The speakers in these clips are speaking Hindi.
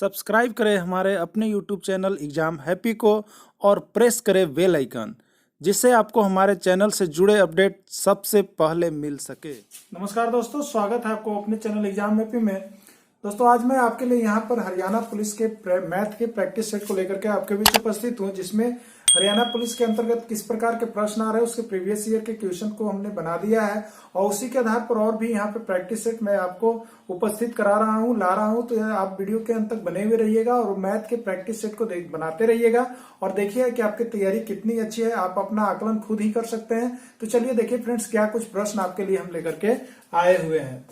सब्सक्राइब करें हमारे अपने YouTube चैनल एग्जाम हैप्पी को और प्रेस करें बेल आइकन, जिससे आपको हमारे चैनल से जुड़े अपडेट सबसे पहले मिल सके। नमस्कार दोस्तों, स्वागत है आपको अपने चैनल एग्जाम हैप्पी में। दोस्तों, आज मैं आपके लिए यहाँ पर हरियाणा पुलिस के मैथ के प्रैक्टिस सेट को लेकर के आपके बीच उपस्थित हूँ, जिसमें हरियाणा पुलिस के अंतर्गत किस प्रकार के प्रश्न आ रहे हैं उसके प्रीवियस ईयर के क्वेश्चन को हमने बना दिया है और उसी के आधार पर और भी यहाँ पे प्रैक्टिस सेट मैं आपको उपस्थित करा रहा हूँ, ला रहा हूँ। तो आप वीडियो के अंत तक बने हुए रहिएगा और मैथ के प्रैक्टिस सेट को बनाते रहिएगा और देखिए कि आपकी तैयारी कितनी अच्छी है। आप अपना आकलन खुद ही कर सकते हैं। तो चलिए देखिए फ्रेंड्स, क्या कुछ प्रश्न आपके लिए हम लेकर के आए हुए हैं।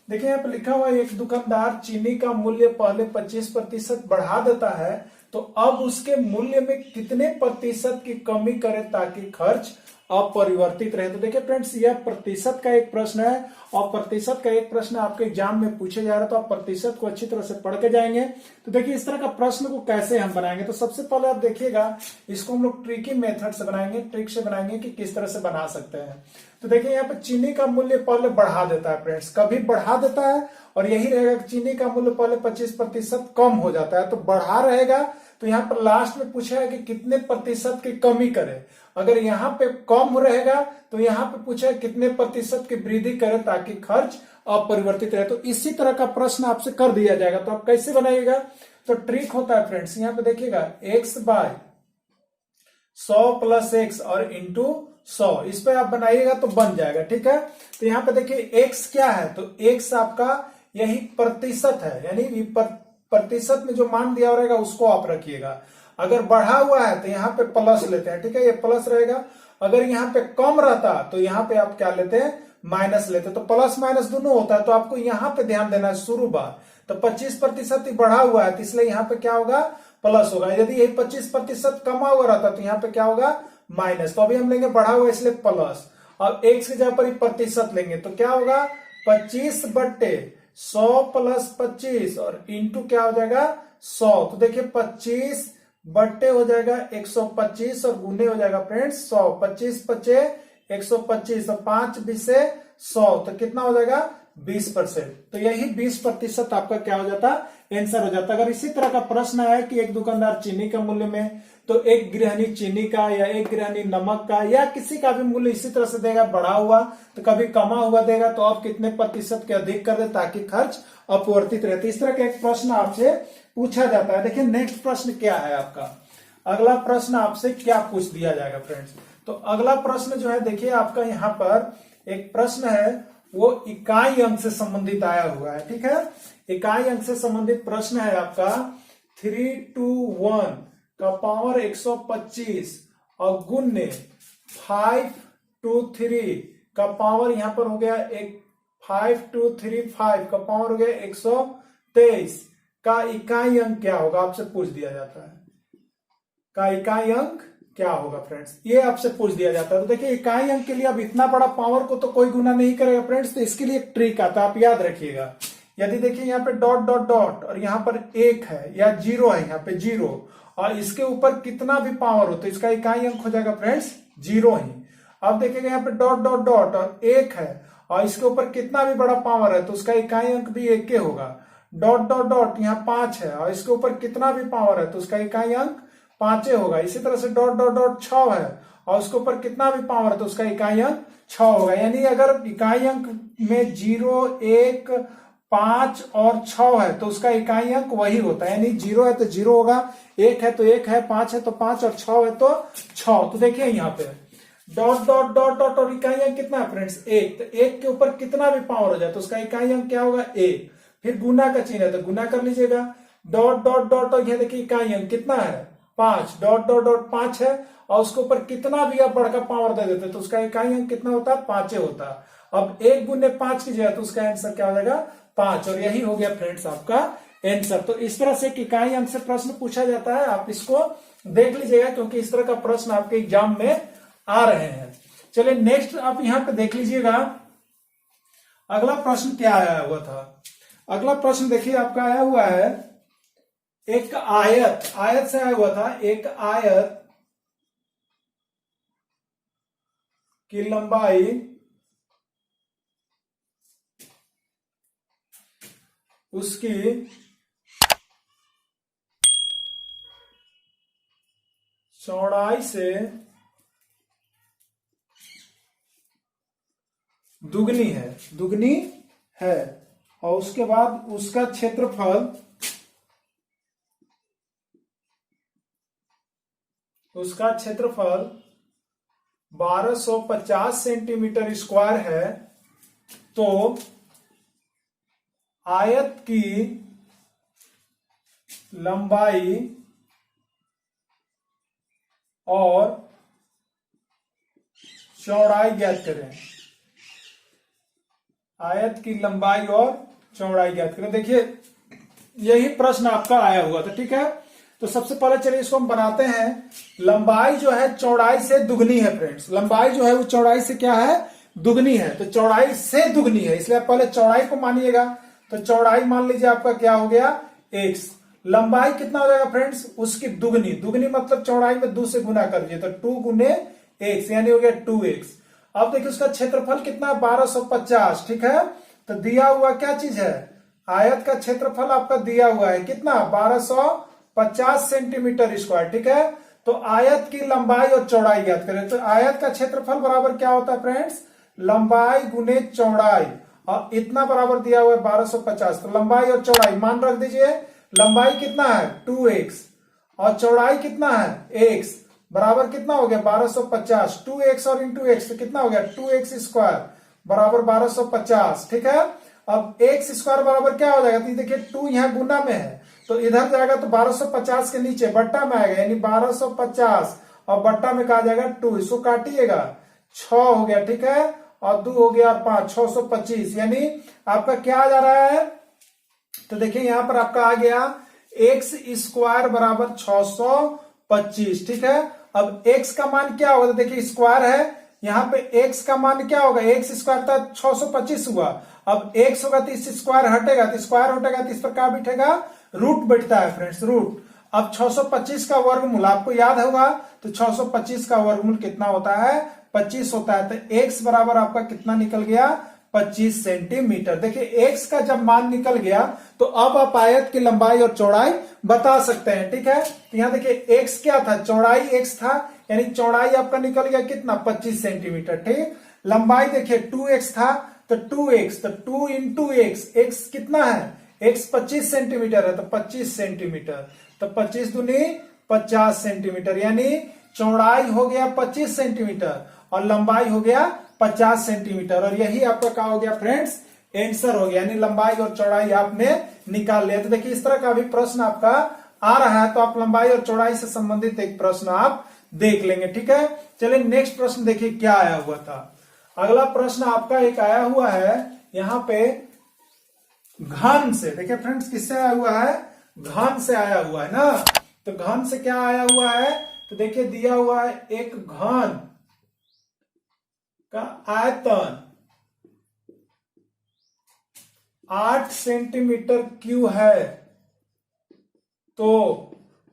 देखिए यहाँ पे लिखा हुआ है, एक दुकानदार चीनी का मूल्य पहले 25% बढ़ा देता है, तो अब उसके मूल्य में कितने प्रतिशत की कमी करे ताकि खर्च अपरिवर्तित रहे। तो देखिए फ्रेंड्स, यह प्रतिशत का एक प्रश्न है और प्रतिशत का एक प्रश्न आपके एग्जाम में पूछे जा रहा है, तो आप प्रतिशत को अच्छी तरह से पढ़ के जाएंगे। तो देखिए इस तरह का प्रश्न को कैसे हम बनाएंगे। तो सबसे पहले आप देखिएगा, इसको हम लोग ट्रिकी मेथड से बनाएंगे, ट्रिक से बनाएंगे कि किस तरह से बना सकते हैं। तो देखिए यहाँ पे चीनी का मूल्य पहले बढ़ा देता है फ्रेंड्स, कभी बढ़ा देता है और यही रहेगा कि चीनी का मूल्य पहले 25% कम हो जाता है, तो बढ़ा रहेगा। तो यहाँ पर लास्ट में पूछा है कि कितने प्रतिशत की कमी करे। अगर यहाँ पे कम रहेगा तो यहाँ पे पूछा है कितने प्रतिशत की वृद्धि करे ताकि खर्च अपरिवर्तित रहे। तो इसी तरह का प्रश्न आपसे कर दिया जाएगा। तो आप कैसे बनाइएगा। तो ट्रिक होता है फ्रेंड्स, यहाँ पे देखिएगा x बाय 100 प्लस x और इंटू 100, इस पे आप बनाइएगा तो बन जाएगा। ठीक है, तो यहाँ पे देखिए x क्या है, तो x आपका यही प्रतिशत है, यानी प्रतिशत में जो मान दिया रहेगा उसको आप रखिएगा। अगर बढ़ा हुआ है तो यहाँ पे प्लस लेते हैं, ठीक है, ये प्लस रहेगा। अगर यहाँ पे कम रहता तो यहाँ पे आप क्या लेते हैं, माइनस लेते। तो प्लस माइनस दोनों होता है, तो आपको यहाँ पे ध्यान देना है शुरू बार। तो 25% ही बढ़ा हुआ है, तो इसलिए यहाँ पे क्या होगा, प्लस होगा। यदि यही 25% कमा हुआ रहता तो यहाँ पे क्या होगा, माइनस। तो अभी हम लेंगे बढ़ा हुआ इसलिए प्लस, और x की जगह पर ही प्रतिशत लेंगे तो क्या होगा, 25/100 प्लस 25 और इंटू क्या हो जाएगा 100। तो देखिए 25 बट्टे हो जाएगा 125 और गुने हो जाएगा फ्रेंड्स 100। 25 पचे 125 और 5 20 से 100, तो कितना हो जाएगा 20%। तो यही 20% आपका क्या हो जाता, आंसर हो जाता। अगर इसी तरह का प्रश्न है कि एक दुकानदार चीनी का मूल्य में, तो एक गृहिणी चीनी का या एक गृहिणी नमक का या किसी का भी मूल्य इसी तरह से देगा, बढ़ा हुआ तो कभी कमा हुआ देगा, तो आप कितने प्रतिशत के अधिक कर दे ताकि खर्च अपरिवर्तित रहे। इस तरह का एक प्रश्न आपसे पूछा जाता है। देखिए नेक्स्ट प्रश्न क्या है आपका, अगला प्रश्न आपसे क्या पूछ दिया जाएगा फ्रेंड्स। तो अगला प्रश्न जो है, देखिए आपका यहाँ पर एक प्रश्न है, वो इकाई अंक से संबंधित आया हुआ है। ठीक है, इकाई अंक से संबंधित प्रश्न है आपका 321 का पावर 125 और गुण्य 523 का पावर यहाँ पर हो गया 5235 का पावर हो गया 123 का इकाई अंक क्या होगा, आपसे पूछ दिया जाता है। का इकाई अंक क्या होगा फ्रेंड्स, ये आपसे पूछ दिया जाता है। तो देखिए इकाई अंक के लिए अब इतना बड़ा पावर को तो कोई गुना नहीं करेगा फ्रेंड्स, तो इसके लिए एक ट्रिक आता है, आप याद रखिएगा। यदि देखिए यहाँ पे डॉट डॉट डॉट और यहाँ पर 1 है या 0 है, यहाँ पे 0 और इसके ऊपर कितना भी पावर हो तो इसका इकाई अंक हो जाएगा फ्रेंड्स 0 ही। अब देखिएगा यहाँ पे डॉट डॉट डॉट और 1 है और इसके ऊपर कितना भी बड़ा पावर है तो उसका इकाई अंक भी 1 के होगा। डॉट डॉट डॉट यहाँ 5 है और इसके ऊपर कितना भी पावर है तो उसका इकाई अंक 5 होगा। इसी तरह से डॉट डॉट डॉट 6 है और उसके ऊपर कितना भी पावर है तो उसका इकाई अंक 6 होगा। यानी अगर इकाई अंक में 0, 1, 5 और 6 है तो उसका इकाई अंक वही होता है। यानी 0 है तो 0 होगा, 1 है तो 1 है, 5 है तो 5 और 6 है तो 6। तो देखिए यहाँ पे डॉट डॉट डॉट डॉट और इकाई अंक कितना है फ्रेंड्स 1, तो 1 के ऊपर कितना भी पावर हो जाए तो उसका इकाई अंक क्या होगा 1। फिर गुना का चिन्ह है तो गुना कर लीजिएगा। डॉट डॉट डॉट और यहाँ देखिए इकाई अंक कितना है 5, डॉट डॉट डॉट 5 है और उसके ऊपर कितना भी आप बड़का पावर दे देते तो उसका इकाई अंक कितना होता है 5 होता है। अब 1 गुने 5 की जगह तो उसका आंसर क्या हो जाएगा 5, और यही हो गया फ्रेंड्स आपका आंसर। तो इस तरह से इकाई अंक से प्रश्न पूछा जाता है, आप इसको देख लीजिएगा क्योंकि इस तरह का प्रश्न आपके एग्जाम में आ रहे हैं। चलिए नेक्स्ट आप यहाँ पे देख लीजिएगा, अगला प्रश्न क्या आया हुआ था। अगला प्रश्न देखिए आपका आया हुआ है, एक आयत, आयत से आया हुआ था, एक आयत की लंबाई उसकी चौड़ाई से दुगनी है और उसके बाद उसका क्षेत्रफल 1250 सेंटीमीटर स्क्वायर है, तो आयत की लंबाई और चौड़ाई ज्ञात करें। आयत की लंबाई और चौड़ाई ज्ञात करें। देखिए यही प्रश्न आपका आया हुआ था, ठीक है। तो सबसे पहले चलिए इसको हम बनाते हैं। लंबाई जो है चौड़ाई से दुगनी है फ्रेंड्स, लंबाई जो है वो चौड़ाई से क्या है, दुगनी है। तो चौड़ाई से दुगनी है, इसलिए आप पहले चौड़ाई को मानिएगा। तो चौड़ाई मान लीजिए आपका क्या हो गया, x। लंबाई कितना हो जाएगा फ्रेंड्स, उसकी दुगनी। दुगनी मतलब चौड़ाई में 2 से गुना कर दीजिए, तो 2 गुने x यानी हो गया 2x। अब देखिए उसका क्षेत्रफल कितना है, 1250, ठीक है। तो दिया हुआ क्या चीज है, आयत का क्षेत्रफल आपका दिया हुआ है कितना, 1250 सेंटीमीटर स्क्वायर, ठीक है। तो आयत की लंबाई और चौड़ाई ज्ञात करें। तो आयत का क्षेत्रफल बराबर क्या होता है फ्रेंड्स, लंबाई गुने चौड़ाई, और इतना बराबर दिया हुआ है 1250। तो लंबाई और चौड़ाई मान रख दीजिए। लंबाई कितना है 2x और चौड़ाई कितना है x, बराबर कितना हो गया 1250। 2x और इंटू एक्स तो कितना हो गया 2x स्क्वायर बराबर 1250, ठीक है। अब x स्क्वायर बराबर क्या हो जाएगा, तो देखिए 2 यहाँ गुना में है तो इधर जाएगा तो 1250 के नीचे बट्टा में आएगा, यानी 1250 और बट्टा में कहा जाएगा 2, इसको काटिएगा 6 हो गया, ठीक है। और 2 हो गया और 5, 625, यानी आपका क्या आ जा रहा है, तो देखिए यहां पर आपका आ गया x स्क्वायर बराबर 625, ठीक है। अब x का मान क्या होगा, तो देखिए स्क्वायर है, यहाँ पे x का मान क्या होगा, x स्क्वायर था 625 हुआ। अब x होगा तो इस स्क्वायर हटेगा, तो स्क्वायर हटेगा तो इस पर क्या बैठेगा, रूट बैठता है फ्रेंड्स, रूट। अब 625 का वर्गमूल आपको याद होगा, तो 625 का वर्गमूल कितना होता है, 25 होता है। तो x बराबर आपका कितना निकल गया, 25 सेंटीमीटर। देखिए x का जब मान निकल गया तो अब आप आयत की लंबाई और चौड़ाई बता सकते हैं, ठीक है। तो यहां देखिए x क्या था, चौड़ाई x था, यानी चौड़ाई आपका निकल गया कितना 25 सेंटीमीटर, ठीक। लंबाई देखिए 2x था तो 2x, तो 2 इंटू x कितना है, x 25 सेंटीमीटर है तो 25 सेंटीमीटर, तो 25 दूनी 50 सेंटीमीटर, यानी चौड़ाई हो गया 25 सेंटीमीटर और लंबाई हो गया 50 सेंटीमीटर। और यही आपका क्या हो गया फ्रेंड्स, आंसर हो गया, यानी लंबाई और चौड़ाई आपने निकाल लिया। तो देखिए इस तरह का भी प्रश्न आपका आ रहा है, तो आप लंबाई और चौड़ाई से संबंधित एक प्रश्न आप देख लेंगे, ठीक है। चलिए नेक्स्ट प्रश्न देखिए क्या आया हुआ था। अगला प्रश्न आपका एक आया हुआ है यहां पे घन से। देखिए फ्रेंड्स किससे आया हुआ है, घन से आया हुआ है ना। तो घन से क्या आया हुआ है, तो देखिए दिया हुआ है एक घन का आयतन 8 सेंटीमीटर क्यूब है, तो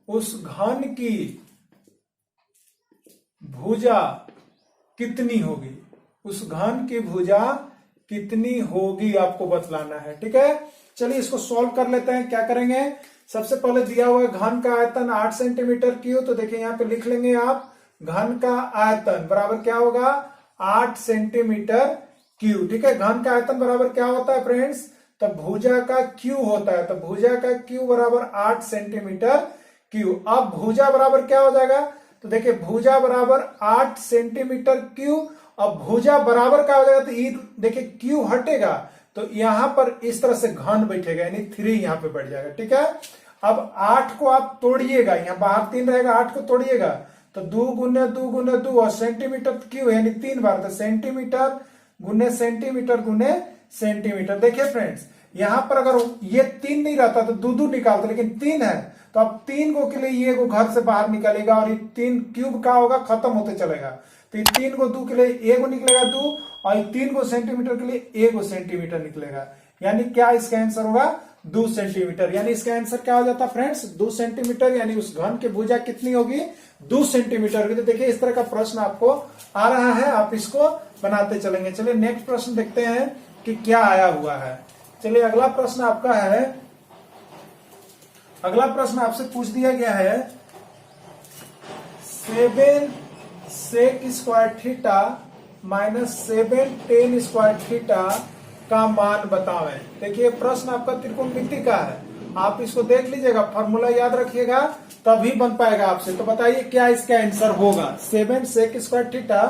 उस घन की भुजा कितनी होगी, उस घन की भुजा कितनी होगी आपको बतलाना है, ठीक है। चलिए इसको सॉल्व कर लेते हैं। क्या करेंगे, सबसे पहले दिया हुआ है घन का आयतन 8 सेंटीमीटर क्यूब, तो देखिए यहां पे लिख लेंगे आप घन का आयतन बराबर क्या होगा 8 सेंटीमीटर क्यूब, ठीक है। घन का आयतन बराबर क्या होता है फ्रेंड्स, तो भुजा का क्यू होता है, तो भुजा का क्यू बराबर 8 सेंटीमीटर क्यूब। अब भुजा बराबर क्या हो जाएगा, तो देखिए भुजा बराबर 8 सेंटीमीटर क्यूब। अब भुजा बराबर क्या हो जाएगा, तो ये देखिए क्यू हटेगा तो यहां पर इस तरह से घन बैठेगा, यानी 3 यहां पे बैठ जाएगा, ठीक है। अब 8 को आप तोड़िएगा, यहां बाहर 3 रहेगा, 8 को तोड़िएगा तो 2 गुने 2 गुने 2 और सेंटीमीटर क्यूब यानी 3 बार, तो सेंटीमीटर गुने सेंटीमीटर गुने सेंटीमीटर। देखिए फ्रेंड्स यहां पर अगर ये 3 नहीं रहता तो 2 निकालते, लेकिन 3 है तो अब 3 को के लिए ये को घर से बाहर निकलेगा और ये 3 क्यूब का होगा खत्म होते चलेगा, तो ये 3 को 2 के लिए ए को निकलेगा 2 और 3 को सेंटीमीटर के लिए ए को सेंटीमीटर निकलेगा, यानी क्या इसका आंसर होगा 2 सेंटीमीटर। यानी इसका आंसर क्या हो जाता फ्रेंड्स 2 सेंटीमीटर, यानी उस घन की भुजा कितनी होगी 2 सेंटीमीटर होगी। तो देखिए इस तरह का प्रश्न आपको आ रहा है, आप इसको बनाते चलेंगे। चलिए नेक्स्ट प्रश्न देखते हैं कि क्या आया हुआ है। चलिए अगला प्रश्न आपका है, अगला प्रश्न आपसे पूछ दिया गया है 7 sec square theta minus 7 tan square theta का मान बतावें। देखिए प्रश्न आपका त्रिकोणमिति का है, आप इसको देख लीजिएगा, फॉर्मूला याद रखिएगा तभी बन पाएगा आपसे। तो बताइए क्या इसका आंसर होगा। 7 sec square theta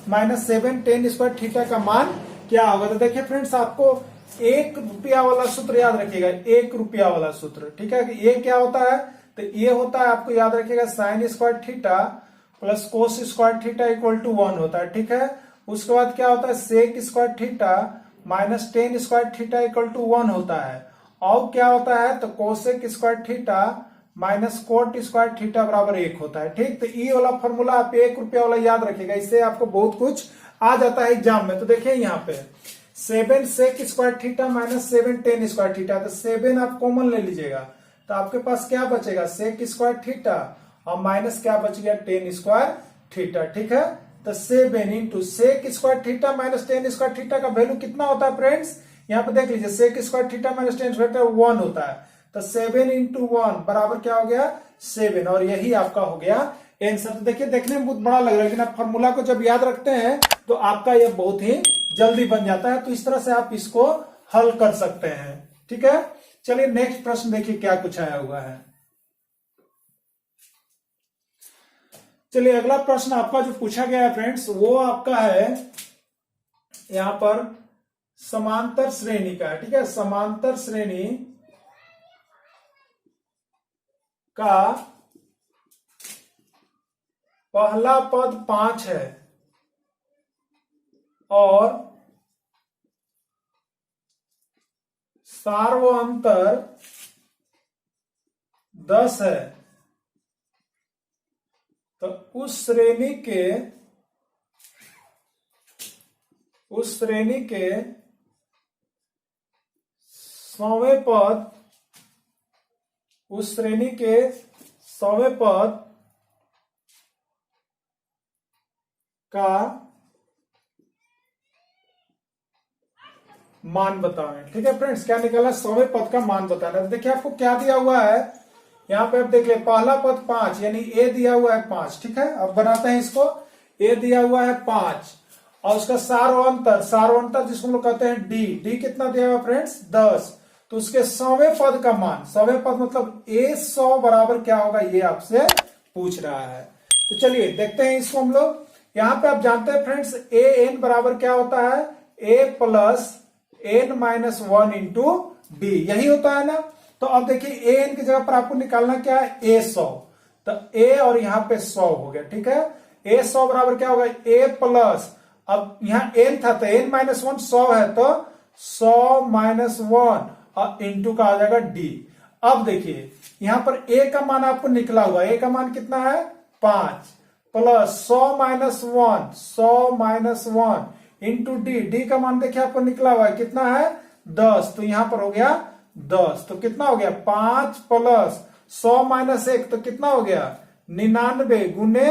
minus 7 tan square theta का मान क्या होगा। तो देखिए फ्रेंड्स, आपको 1 रुपया वाला सूत्र याद रखिएगा, 1 रुपया वाला सूत्र, ठीक है। ये क्या होता है, तो ये होता है, आपको याद रखिएगा, sin square theta plus cos square theta equal to 1 होता है, ठीक है। उसके बाद क्या होता है, sec square theta minus tan square theta equal to 1 होता है। और क्या होता है, तो cosec square theta minus cot square theta बराबर 1 होता है, ठीक। तो ये वाला फॉर्मूला आप 1 रुपया वाला याद रखिएगा, इससे आपको बहुत कुछ आ जाता है एग्जाम में। तो देखिए यहाँ पे 7 sec square theta minus 7 tan square theta, तो 7 आप कॉमन ले लीजिएगा, तो आपके पास क्या बचेगा, सेक स्क्वायर थीटा और माइनस क्या बच गया, टेन स्क्वायर थीटा, ठीक है। तो 7 into sec square theta minus tan square theta का वैल्यू कितना होता है फ्रेंड्स, यहाँ पे देख लीजिए, sec square theta minus tan square theta 1 होता है। तो 7 इंटू 1 बराबर क्या हो गया, 7, और यही आपका हो गया आंसर। तो देखिए देखने में बहुत बड़ा लग रहा है, लेकिन आप फॉर्मूला को जब याद रखते हैं तो आपका यह बहुत ही जल्दी बन जाता है। तो इस तरह से आप इसको हल कर सकते हैं, ठीक है। चलिए नेक्स्ट प्रश्न देखिए क्या कुछ आया हुआ है। चलिए अगला प्रश्न आपका जो पूछा गया है फ्रेंड्स, वो आपका है यहां पर समांतर श्रेणी का है, ठीक है। समांतर श्रेणी का पहला पद 5 है और सार्वअंतर 10 है, तो उस श्रेणी के 100वें पद, उस श्रेणी के 100वें पद का मान बताएं, ठीक है फ्रेंड्स। क्या निकाला, 100वें पद का मान बताना। तो देखिए आपको क्या दिया हुआ है, यहाँ पे आप देख ले, पहला पद 5 यानी ए दिया हुआ है 5, ठीक है। अब बनाते हैं इसको, ए दिया हुआ है 5 और उसका सार्वअंतर जिसको हम लोग कहते हैं डी कितना दिया हुआ फ्रेंड्स, 10। तो उसके 100वें पद का मान, 100वें पद मतलब ए 100 बराबर क्या होगा, ये आपसे पूछ रहा है। तो चलिए देखते हैं इसको हम लोग। यहाँ पे आप जानते हैं फ्रेंड्स, ए एन बराबर क्या होता है, A plus N minus 1 into D, यही होता है ना। तो अब देखिए ए एन की जगह पर आपको निकालना क्या है, ए 100, तो ए और यहाँ पे 100 हो गया, ठीक है। ए 100 बराबर क्या होगा, ए प्लस, अब यहाँ एन था तो एन माइनस 1 100 है, तो 100 माइनस 1 और इंटू का आ जाएगा डी। अब देखिए यहाँ पर ए का मान आपको निकला हुआ, ए का मान कितना है 5 प्लस 100 माइनस 1 इंटू डी का मान देखिए आपको निकला हुआ है कितना है 10, तो यहां पर हो गया 10, तो कितना हो गया 5 प्लस 100 माइनस 1, तो कितना हो गया 99 गुने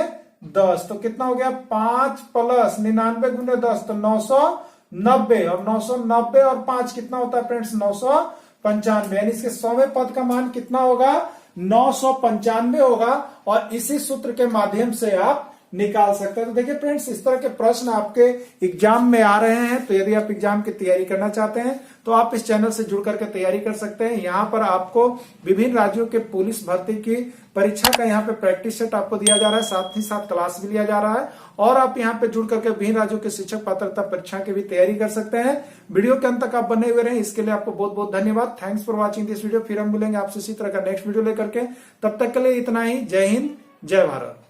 10, तो कितना हो गया 5 प्लस 99 गुने 10, तो 990, और 990 और 5 कितना होता है फ्रेंड्स 995, यानी इसके 100वें पद का मान कितना होगा 995 होगा, और इसी सूत्र के माध्यम से आप निकाल सकते हैं। तो देखिए फ्रेंड्स, इस तरह के प्रश्न आपके एग्जाम में आ रहे हैं, तो यदि आप एग्जाम की तैयारी करना चाहते हैं तो आप इस चैनल से जुड़ करके तैयारी कर सकते हैं। यहाँ पर आपको विभिन्न राज्यों के पुलिस भर्ती की परीक्षा का यहाँ पे प्रैक्टिस सेट आपको दिया जा रहा है, साथ ही साथ क्लास भी लिया जा रहा है, और आप यहाँ पे जुड़ करके विभिन्न राज्यों के शिक्षक पात्रता परीक्षा की भी तैयारी कर सकते हैं। वीडियो के अंत तक आप बने हुए रहें, इसके लिए आपको बहुत बहुत धन्यवाद। Thanks for watching this video. फिर हम मिलेंगे आपसे इसी तरह का नेक्स्ट वीडियो लेकर के, तब तक के लिए इतना ही। जय हिंद, जय भारत।